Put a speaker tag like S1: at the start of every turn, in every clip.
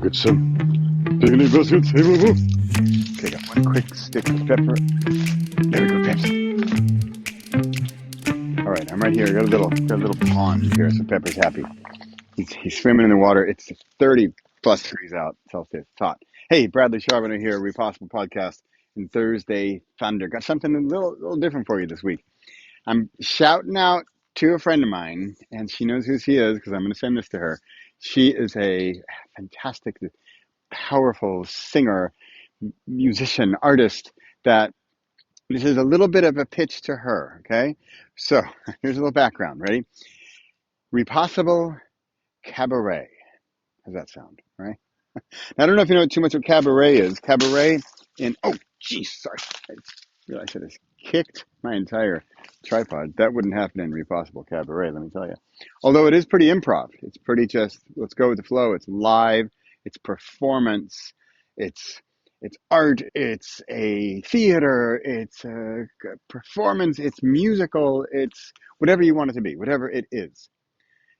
S1: Get some picnic baskets. Hey, boo boo. Okay, got one quick stick of pepper. There we go, Pepsi. All right, I'm right here. Got a little pond here, so Pepper's happy. He's swimming in the water. It's 30 plus degrees out Celsius. It's hot. Hey, Bradley Charbonneau here, Repossible Podcast, and Thursday Thunder. Got something a little different for you this week. I'm shouting out to a friend of mine, and she knows who she is because I'm going to send this to her. She is a fantastic, powerful singer, musician, artist that this is a little bit of a pitch to her, okay? So here's a little background. Ready? Repossible Cabaret. How's that sound, right? Now, I don't know if you know too much what cabaret is. Cabaret oh, geez, sorry. I realized I just kicked my entire tripod. That wouldn't happen in Repossible Cabaret, let me tell you. Although it is pretty improv. It's pretty just, let's go with the flow. It's live. It's performance. It's it's art. It's a theater. It's a performance. It's musical. It's whatever you want it to be, whatever it is.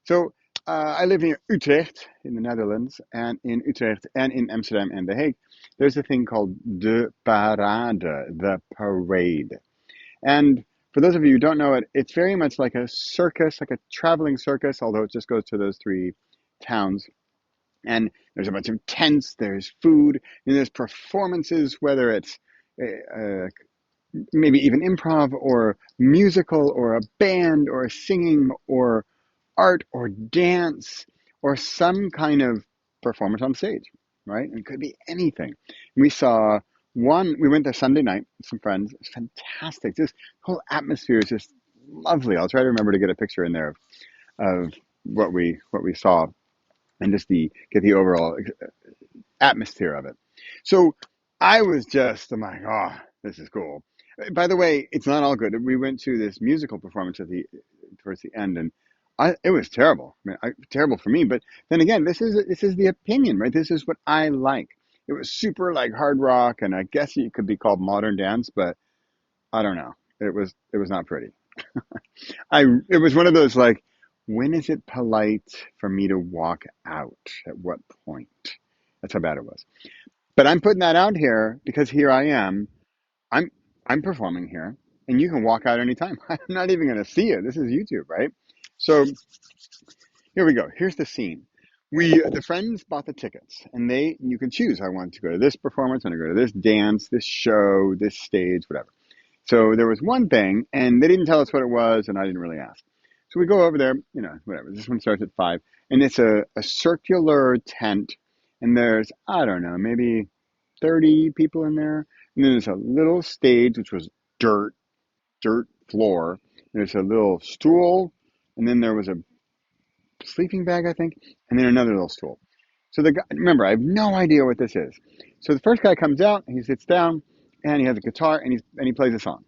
S1: So I live near Utrecht in the Netherlands, and in Utrecht and in Amsterdam and The Hague, there's a thing called de parade, the parade. And for those of you who don't know it, it's very much like a circus, like a traveling circus, although it just goes to those three towns. And there's a bunch of tents, there's food, and there's performances, whether it's uh, maybe even improv or musical or a band or singing or art or dance or some kind of performance on stage, right? And it could be anything. We saw we went there Sunday night with some friends. It was fantastic. This whole atmosphere is just lovely. I'll try to remember to get a picture in there of what we saw and just get the overall atmosphere of it. So I was just, I'm like, oh, this is cool. By the way, it's not all good. We went to this musical performance towards the end, and it was terrible. I mean, terrible for me. But then again, this is the opinion, right? This is what I like. It was super like hard rock, and I guess it could be called modern dance, but I don't know. It was not pretty. It was one of those like, when is it polite for me to walk out? At what point? That's how bad it was. But I'm putting that out here because here I am. I'm I'm performing here, and you can walk out anytime. I'm not even going to see you. This is YouTube, right? So here we go. Here's the scene. The friends bought the tickets, and you can choose. I want to go to this performance, I want to go to this dance, this show, this stage, whatever. So there was one thing, and they didn't tell us what it was, and I didn't really ask. So we go over there, whatever. This one starts at 5, and it's a circular tent, and there's, I don't know, maybe 30 people in there. And then there's a little stage, which was dirt, dirt floor. There's a little stool, and then there was a sleeping bag, I think, and then another little stool. So the guy, remember, I have no idea what this is. So the first guy comes out, and he sits down, and he has a guitar, and he plays a song.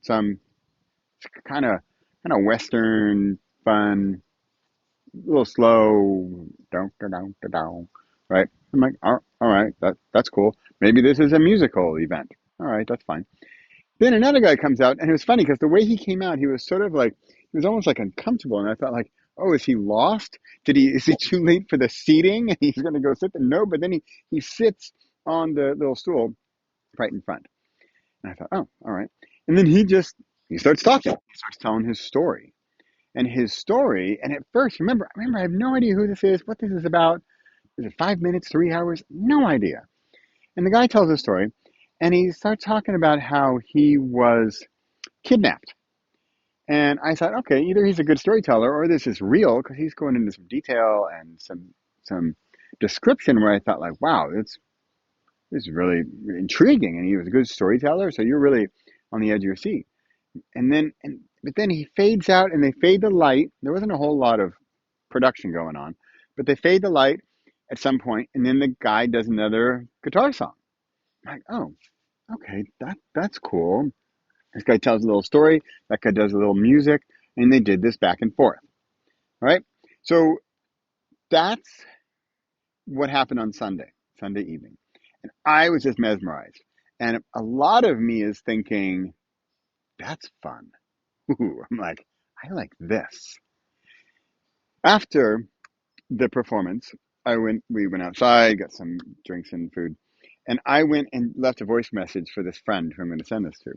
S1: Some kind of Western fun, a little slow, down, down, down, right? I'm like, all right, that's cool. Maybe this is a musical event. All right, that's fine. Then another guy comes out, and it was funny because the way he came out, he was sort of like, he was almost like uncomfortable, and I thought like, oh, is he lost? Is he too late for the seating? And he's going to go sit there? No, but then he sits on the little stool right in front, and I thought, oh, all right. And then he starts talking. He starts telling his story, and at first, remember, I have no idea who this is, what this is about. Is it 5 minutes, 3 hours? No idea. And the guy tells a story, and he starts talking about how he was kidnapped. And I thought, okay, either he's a good storyteller or this is real because he's going into some detail and some description where I thought like, wow, this is really intriguing. And he was a good storyteller, so you're really on the edge of your seat. But then he fades out and they fade the light. There wasn't a whole lot of production going on, but they fade the light at some point, and then the guy does another guitar song. I'm like, oh, okay, that's cool. This guy tells a little story, that guy does a little music, and they did this back and forth. Right? So that's what happened on Sunday evening. And I was just mesmerized. And a lot of me is thinking, that's fun. Ooh, I'm like, I like this. After the performance, we went outside, got some drinks and food, and I went and left a voice message for this friend who I'm going to send this to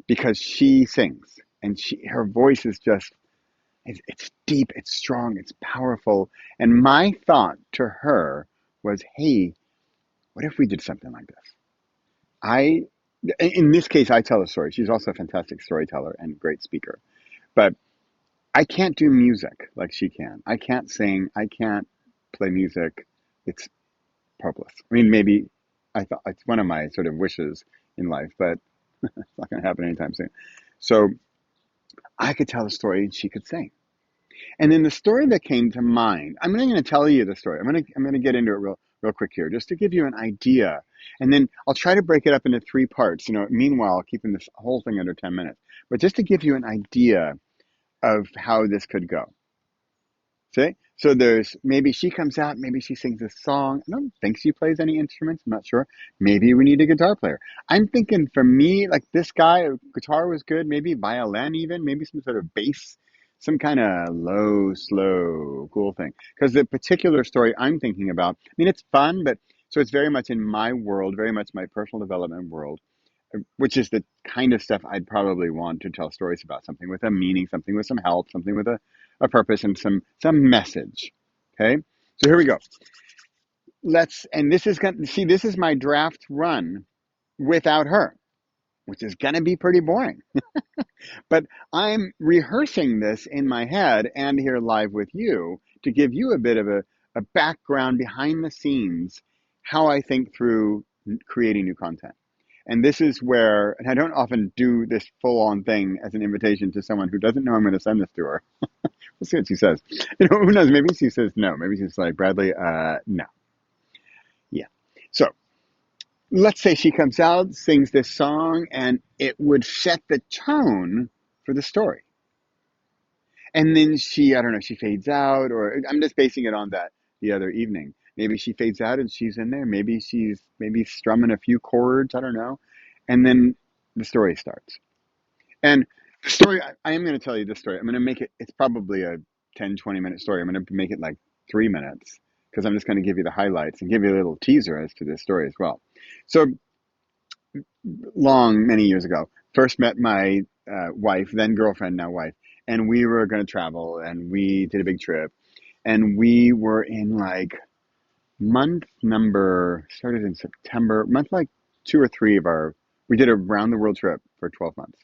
S1: because she sings and her voice is just, it's deep, it's strong, it's powerful. And my thought to her was, hey, what if we did something like this? I, in this case, I tell a story. She's also a fantastic storyteller and great speaker, but I can't do music like she can. I can't sing. I can't play music. It's hopeless. I mean, maybe I thought it's one of my sort of wishes in life, but it's not going to happen anytime soon. So I could tell a story and she could sing. And then the story that came to mind, I'm not going to tell you the story. I'm going to get into it real quick here, just to give you an idea. And then I'll try to break it up into three parts. Meanwhile, keeping this whole thing under 10 minutes. But just to give you an idea of how this could go. See? So there's maybe she comes out, maybe she sings a song. I don't think she plays any instruments. I'm not sure. Maybe we need a guitar player. I'm thinking for me, like this guy, guitar was good. Maybe violin, even maybe some sort of bass, some kind of low, slow, cool thing. Because the particular story I'm thinking about, I mean, it's fun, but so it's very much in my world, very much my personal development world, which is the kind of stuff I'd probably want to tell stories about, something with a meaning, something with some help, something with a purpose and some message. Okay. So here we go. And this is going to see, this is my draft run without her, which is going to be pretty boring, but I'm rehearsing this in my head and here live with you to give you a bit of a background behind the scenes, how I think through creating new content. And this is where, and I don't often do this full on thing as an invitation to someone who doesn't know I'm going to send this to her. We'll see what she says. Who knows? Maybe she says no. Maybe she's like, Bradley, no. Yeah. So let's say she comes out, sings this song, and it would set the tone for the story. And then I don't know, she fades out, or I'm just basing it on that the other evening. Maybe she fades out and she's in there. Maybe she's strumming a few chords. I don't know. And then the story starts. And the story, I am going to tell you this story. I'm going to make it, it's probably a 10, 20-minute story. I'm going to make it like 3 minutes because I'm just going to give you the highlights and give you a little teaser as to this story as well. So many years ago, first met my wife, then girlfriend, now wife, and we were going to travel and we did a big trip. And we were in like started in September, month like 2 or 3 we did a round the world trip for 12 months.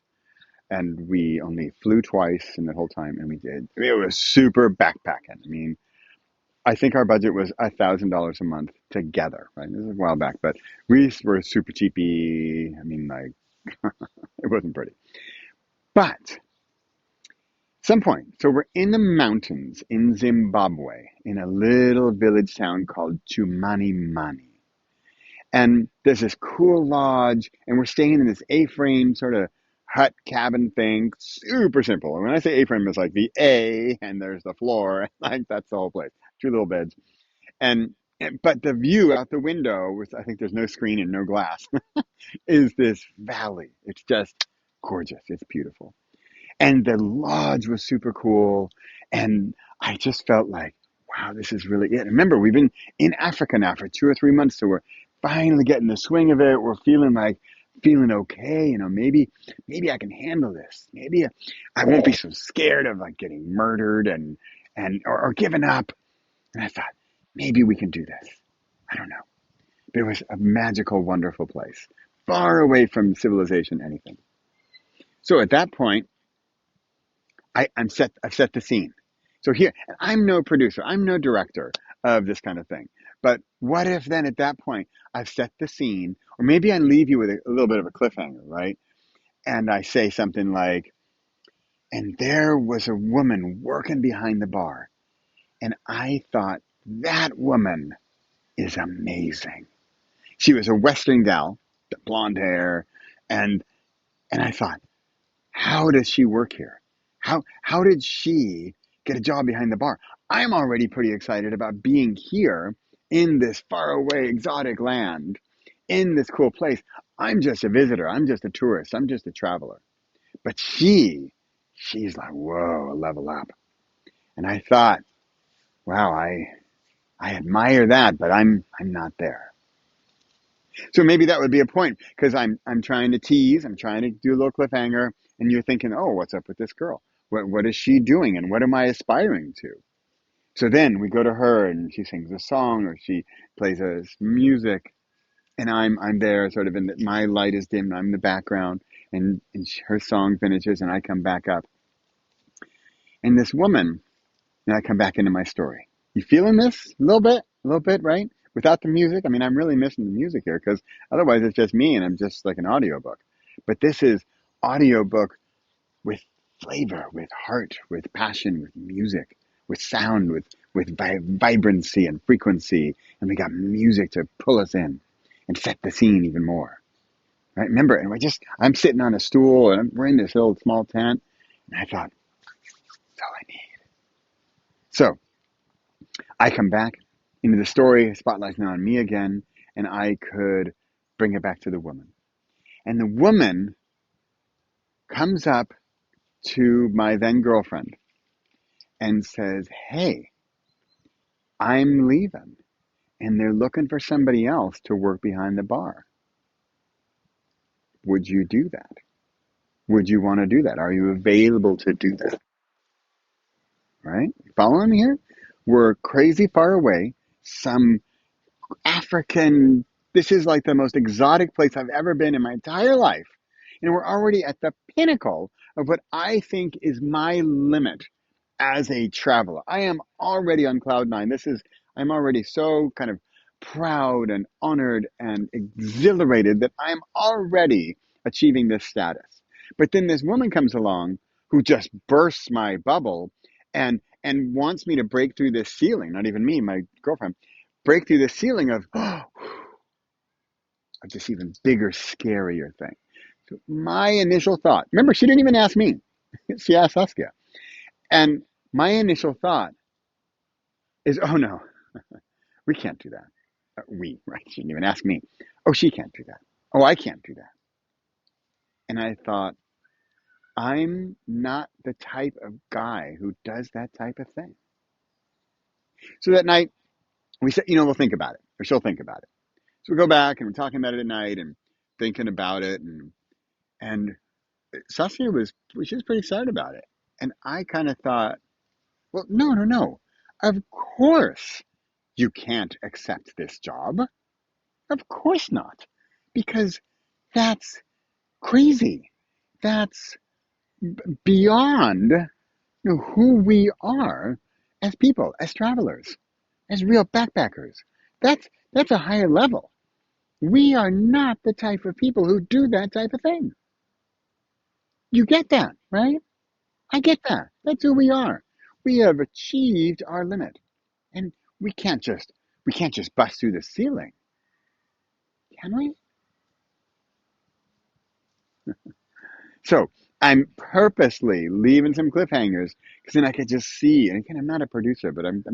S1: And we only flew twice in the whole time, and it was super backpacking. I mean, I think our budget was $1,000 a month together, right? This is a while back, but we were super cheapy. I mean, like, it wasn't pretty. But some point, so we're in the mountains in Zimbabwe, in a little village town called Chumanimani. And there's this cool lodge, and we're staying in this A-frame sort of hut cabin thing, super simple. And when I say A-frame, it's like the A, and there's the floor, like that's the whole place. 2 little beds, but the view out the window, with I think there's no screen and no glass, is this valley. It's just gorgeous. It's beautiful, and the lodge was super cool, and I just felt like, wow, this is really it. Remember, we've been in Africa now for 2 or 3 months, so we're finally getting the swing of it. We're feeling okay. Maybe I can handle this. Maybe I won't be so scared of like getting murdered or given up. And I thought, maybe we can do this. I don't know. But it was a magical, wonderful place, far away from civilization, anything. So at that point, I've set the scene. So here, I'm no producer, I'm no director of this kind of thing. But what if then at that point I've set the scene, or maybe I leave you with a little bit of a cliffhanger, right? And I say something like, and there was a woman working behind the bar. And I thought, that woman is amazing. She was a Western gal, blonde hair, and I thought, how does she work here? How did she get a job behind the bar? I'm already pretty excited about being here in this faraway exotic land, in this cool place. I'm just a visitor. I'm just a tourist. I'm just a traveler. But she's like, whoa, a level up. And I thought, wow, I admire that, but I'm not there. So maybe that would be a point because I'm trying to tease, I'm trying to do a little cliffhanger, and you're thinking, oh, what's up with this girl? What is she doing, and what am I aspiring to? So then we go to her, and she sings a song, or she plays us music, and I'm there, sort of my light is dim, I'm in the background, and her song finishes, and I come back up, and this woman, and I come back into my story. You feeling this a little bit, right? Without the music, I mean, I'm really missing the music here because otherwise it's just me and I'm just like an audiobook. But this is audiobook with flavor, with heart, with passion, with music, with sound, with vibrancy and frequency, and we got music to pull us in and set the scene even more. Right? Remember, and I'm sitting on a stool and we're in this little small tent, and I thought, that's all I need. So I come back into the story, spotlight's now on me again, and I could bring it back to the woman. And the woman comes up to my then girlfriend and says, hey, I'm leaving, and they're looking for somebody else to work behind the bar. Would you do that? Would you want to do that? Are you available to do that? Right? Following me here? We're crazy far away. Some African, this is like the most exotic place I've ever been in my entire life. And we're already at the pinnacle of what I think is my limit as a traveler. I am already on cloud nine. I'm already so kind of proud and honored and exhilarated that I'm already achieving this status. But then this woman comes along who just bursts my bubble and wants me to break through this ceiling, not even me, my girlfriend, break through the ceiling of, oh, of this even bigger, scarier thing. So my initial thought, remember, she didn't even ask me. She asked Saskia. And my initial thought is, oh no, we can't do that. Right? She didn't even ask me. Oh, she can't do that. Oh, I can't do that. And I thought, I'm not the type of guy who does that type of thing. So that night, we said, we'll think about it, or she'll think about it. So we go back and we're talking about it at night and thinking about it, and Saskia she was pretty excited about it. And I kind of thought, well, no, no, no. Of course you can't accept this job. Of course not. Because that's crazy. That's beyond who we are as people, as travelers, as real backpackers. That's a higher level. We are not the type of people who do that type of thing. You get that, right? I get that. That's who we are. We have achieved our limit. And we can't just bust through the ceiling, can we? So I'm purposely leaving some cliffhangers because then I could just see. And again, I'm not a producer, but I'm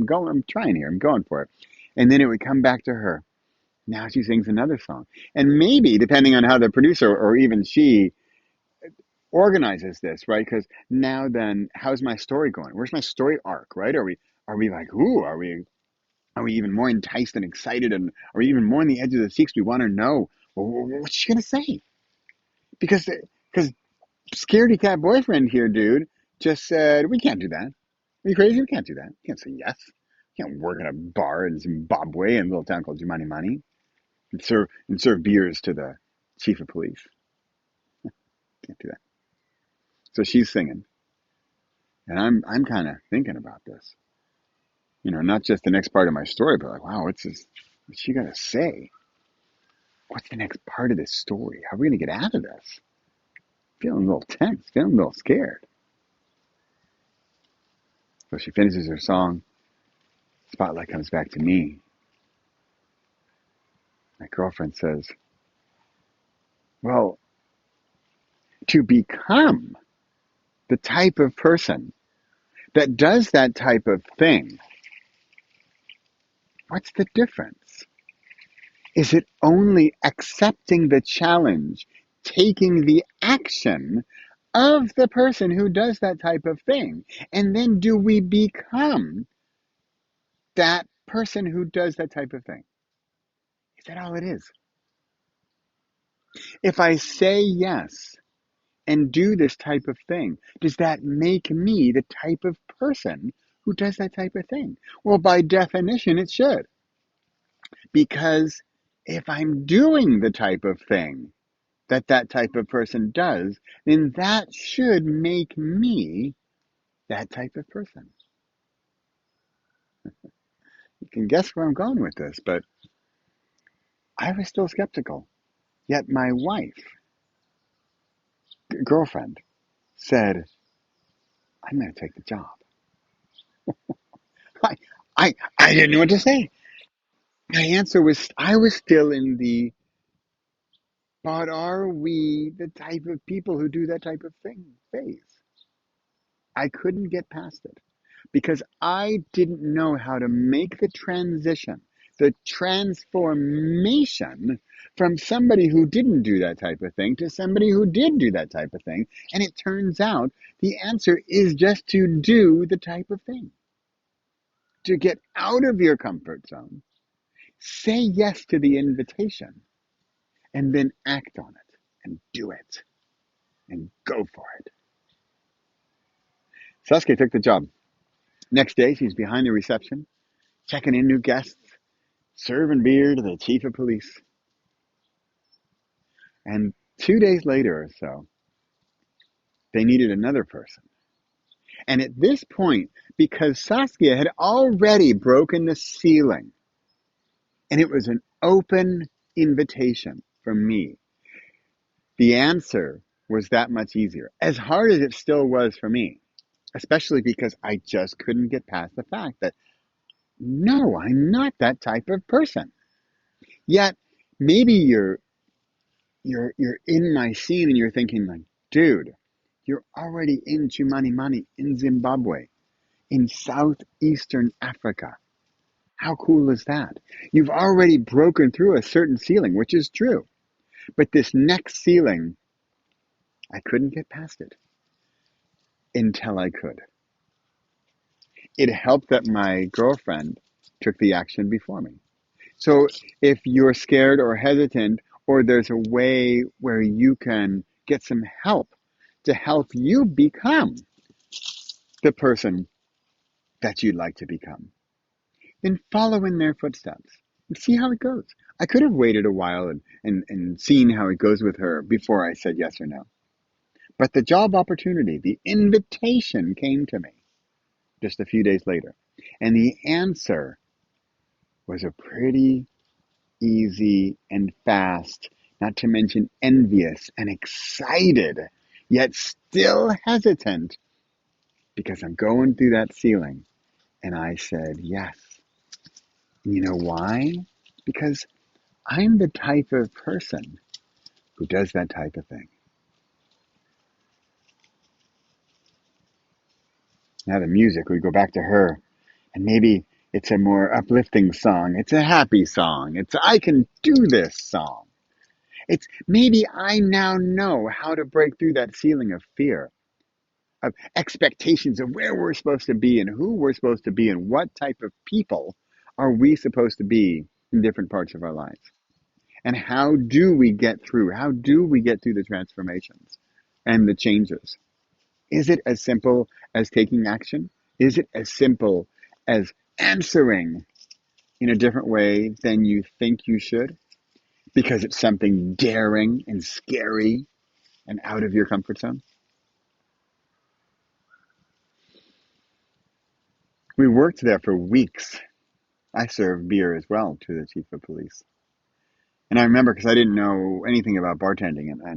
S1: trying here. I'm going for it. And then it would come back to her. Now she sings another song. And maybe, depending on how the producer or even she organizes this, right? Because now then, how's my story going? Where's my story arc, right? Are we like, ooh, are we even more enticed and excited, and are we even more on the edge of the seats? We want to know, well, what's she gonna say? Because scaredy cat boyfriend here, dude, just said we can't do that. Are you crazy? We can't do that. We can't say yes. We can't work in a bar in Zimbabwe in a little town called Jumani and serve beers to the chief of police. Can't do that. So she's singing, and I'm kind of thinking about this. Not just the next part of my story, but like, wow, what's she gonna say? What's the next part of this story? How are we going to get out of this? Feeling a little tense, feeling a little scared. So she finishes her song. Spotlight comes back to me. My girlfriend says, well, to become the type of person that does that type of thing, what's the difference? Is it only accepting the challenge, taking the action of the person who does that type of thing? And then do we become that person who does that type of thing. Is that all it is? If I say yes and do this type of thing, does that make me the type of person who does that type of thing? Well, by definition, it should. Because if I'm doing the type of thing that type of person does, then that should make me that type of person. You can guess where I'm going with this, but I was still skeptical. Yet my wife, girlfriend, said, I'm going to take the job. I, I didn't know what to say. My answer was, I was still in the, but are we the type of people who do that type of thing phase? I couldn't get past it because I didn't know how to make the transition, the transformation from somebody who didn't do that type of thing to somebody who did do that type of thing. And it turns out the answer is just to do the type of thing, to get out of your comfort zone, say yes to the invitation, and then act on it and do it and go for it. Saskia took the job. Next day, she's behind the reception, checking in new guests, serving beer to the chief of police. And 2 days later or so, they needed another person. And at this point, because Saskia had already broken the ceiling, and it was an open invitation from me, the answer was that much easier, as hard as it still was for me, especially because I just couldn't get past the fact that, no, I'm not that type of person. Yet, maybe you're in my scene and you're thinking like, dude, you're already in Chumani in Zimbabwe, in southeastern Africa. How cool is that? You've already broken through a certain ceiling, which is true. But this next ceiling, I couldn't get past it until I could. It helped that my girlfriend took the action before me. So if you're scared or hesitant, or there's a way where you can get some help to help you become the person that you'd like to become, then follow in their footsteps and see how it goes. I could have waited a while and seen how it goes with her before I said yes or no. But the job opportunity, the invitation came to me just a few days later. And the answer was a pretty easy and fast, not to mention envious and excited, yet still hesitant because I'm going through that ceiling. And I said, yes. You know why? Because I'm the type of person who does that type of thing. Now the music, we go back to her, and maybe it's a more uplifting song. It's a happy song. It's I can do this song. It's maybe I now know how to break through that ceiling of fear, of expectations of where we're supposed to be and who we're supposed to be and what type of people are we supposed to be in different parts of our lives. And how do we get through? How do we get through the transformations and the changes? Is it as simple as taking action? Is it as simple as answering in a different way than you think you should? Because it's something daring and scary and out of your comfort zone? We worked there for weeks. I served beer as well to the chief of police. And I remember because I didn't know anything about bartending, and I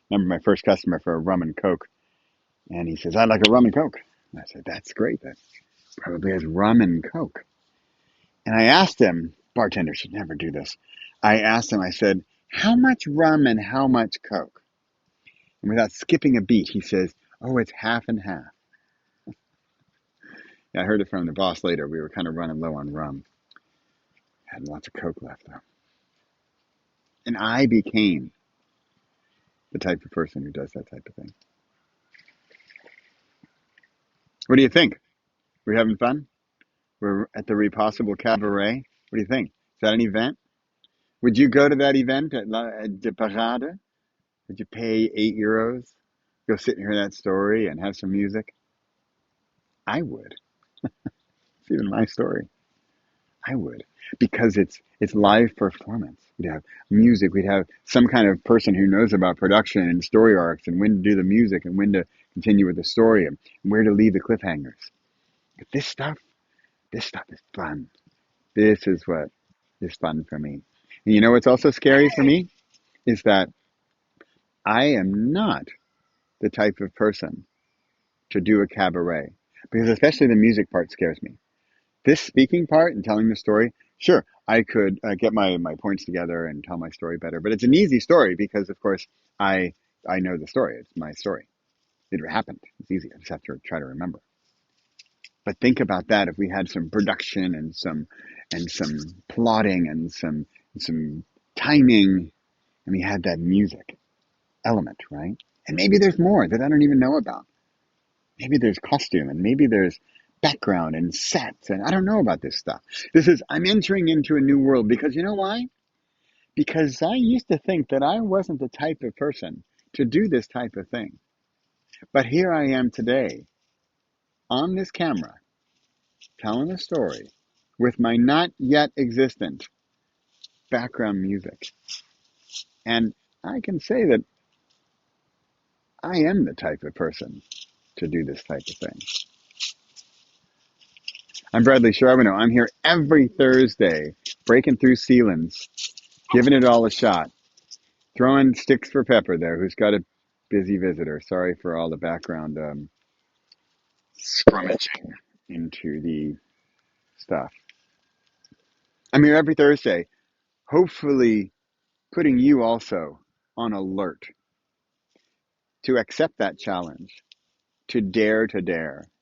S1: remember my first customer for a rum and coke. And he says, I'd like a rum and coke. And I said, that's great. That probably has rum and coke. And I asked him, bartenders should never do this. I asked him, I said, how much rum and how much coke? And without skipping a beat, he says, oh, it's half and half. Yeah, I heard it from the boss later. We were kind of running low on rum. Had lots of coke left, though. And I became the type of person who does that type of thing. What do you think? We're having fun? We're at the Repossible Cabaret. What do you think? Is that an event? Would you go to that event at the Parade? Would you pay €8? Go sit and hear that story and have some music? I would. It's even my story. I would, because it's live performance. We'd have music. We'd have some kind of person who knows about production and story arcs and when to do the music and when to continue with the story and where to leave the cliffhangers. But this stuff is fun. This is what is fun for me. And you know what's also scary for me is that I am not the type of person to do a cabaret, because especially the music part scares me. This speaking part and telling the story, sure, I could get my points together and tell my story better. But it's an easy story because, of course, I know the story. It's my story. It happened. It's easy. I just have to try to remember. But think about that if we had some production and some plotting and some timing, and we had that music element, right? And maybe there's more that I don't even know about. Maybe there's costume and maybe there's background and sets, and I don't know about this stuff. I'm entering into a new world because you know why? Because I used to think that I wasn't the type of person to do this type of thing. But here I am today on this camera telling a story with my not yet existent background music. And I can say that I am the type of person to do this type of thing. I'm Bradley Charbonneau. I'm here every Thursday, breaking through ceilings, giving it all a shot, throwing sticks for Pepper there, who's got a busy visitor. Sorry for all the background scrummaging into the stuff. I'm here every Thursday, hopefully putting you also on alert to accept that challenge, to dare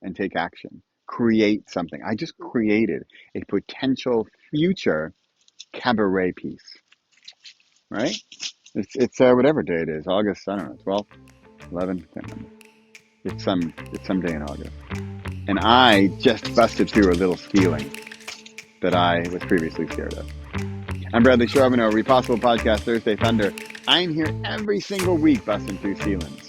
S1: and take action, create something. I just created a potential future cabaret piece, right? It's whatever day it is, August, I don't know, 12th, 11th, can't remember. It's some day in August. And I just busted through a little ceiling that I was previously scared of. I'm Bradley Charbonneau, Repossible Podcast, Thursday Thunder. I'm here every single week busting through ceilings.